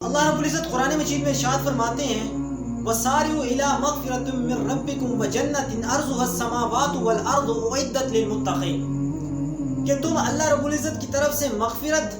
اللہ رب العزت قرآن مجید میں ارشاد فرماتے ہیں وَسَارِعُوا إِلَىٰ مَغْفِرَةٍ مِّن رَّبِّكُمْ وَجَنَّةٍ عَرْضُهَا السَّمَاوَاتُ وَالْأَرْضُ أُعِدَّتْ لِلْمُتَّقِينَ کہ تم اللہ رب العزت کی طرف سے مغفرت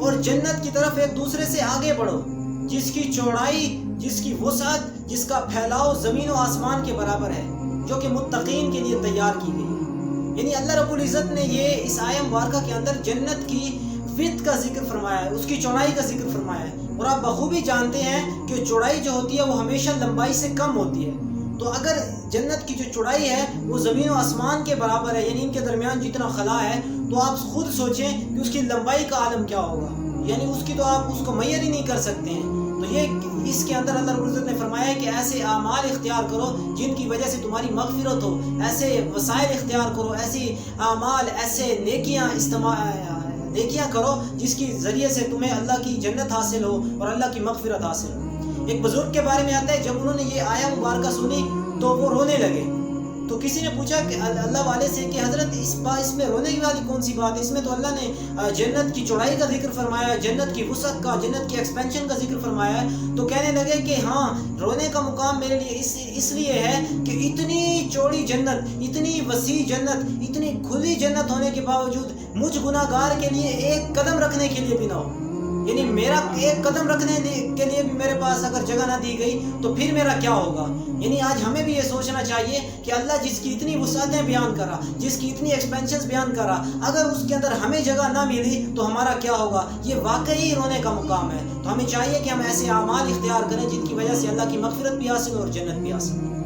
اور جنت کی طرف ایک دوسرے سے آگے بڑھو، جس کی چوڑائی، جس کی وسعت، جس کا پھیلاؤ زمین و آسمان کے برابر ہے، جو کہ متقین کے لیے تیار کی گئی ہے۔ یعنی اللہ رب العزت نے یہ اس آیہ مبارکہ کے اندر جنت کی وِدْتھ کا ذکر فرمایا ہے، اس کی چوڑائی کا ذکر فرمایا ہے، اور آپ بخوبی جانتے ہیں کہ چوڑائی جو ہوتی ہے وہ ہمیشہ لمبائی سے کم ہوتی ہے۔ تو اگر جنت کی جو چوڑائی ہے وہ زمین و آسمان کے برابر ہے، یعنی ان کے درمیان جتنا خلا ہے، تو آپ خود سوچیں کہ اس کی لمبائی کا عالم کیا ہوگا، یعنی اس کی تو آپ اس کو میئر ہی نہیں کر سکتے ہیں۔ تو یہ اس کے اندر اللہ رب العزت نے فرمایا ہے کہ ایسے اعمال اختیار کرو جن کی وجہ سے تمہاری مغفرت ہو، ایسے وسائل اختیار کرو، ایسی اعمال، ایسے نیکیاں کرو جس کی ذریعے سے تمہیں اللہ کی جنت حاصل ہو اور اللہ کی مغفرت حاصل ہو۔ ایک بزرگ کے بارے میں آتا ہے، جب انہوں نے یہ آیہ مبارکہ سنی تو وہ رونے لگے۔ تو کسی نے پوچھا کہ اللہ والے سے کہ حضرت اس میں رونے کی والی کون سی بات ہے؟ اس میں تو اللہ نے جنت کی چوڑائی کا ذکر فرمایا ہے، جنت کی وسعت کا، جنت کی ایکسپینشن کا ذکر فرمایا ہے۔ تو کہنے لگے کہ ہاں، رونے کا مقام میرے لیے اس لیے ہے کہ اتنی چوڑی جنت، اتنی وسیع جنت، اتنی کھلی جنت ہونے کے باوجود مجھ گناہ گار کے لیے ایک قدم رکھنے کے لیے بھی نہ ہو، یعنی میرا ایک قدم رکھنے کے لیے بھی میرے پاس اگر جگہ نہ دی گئی تو پھر میرا کیا ہوگا۔ یعنی آج ہمیں بھی یہ سوچنا چاہیے کہ اللہ جس کی اتنی وسعتیں بیان کرا، جس کی اتنی ایکسپینشنز بیان کرا، اگر اس کے اندر ہمیں جگہ نہ ملی تو ہمارا کیا ہوگا۔ یہ واقعی رونے کا مقام ہے۔ تو ہمیں چاہیے کہ ہم ایسے اعمال اختیار کریں جن کی وجہ سے اللہ کی مغفرت بھی حاصل ہو اور جنت بھی حاصل ہو۔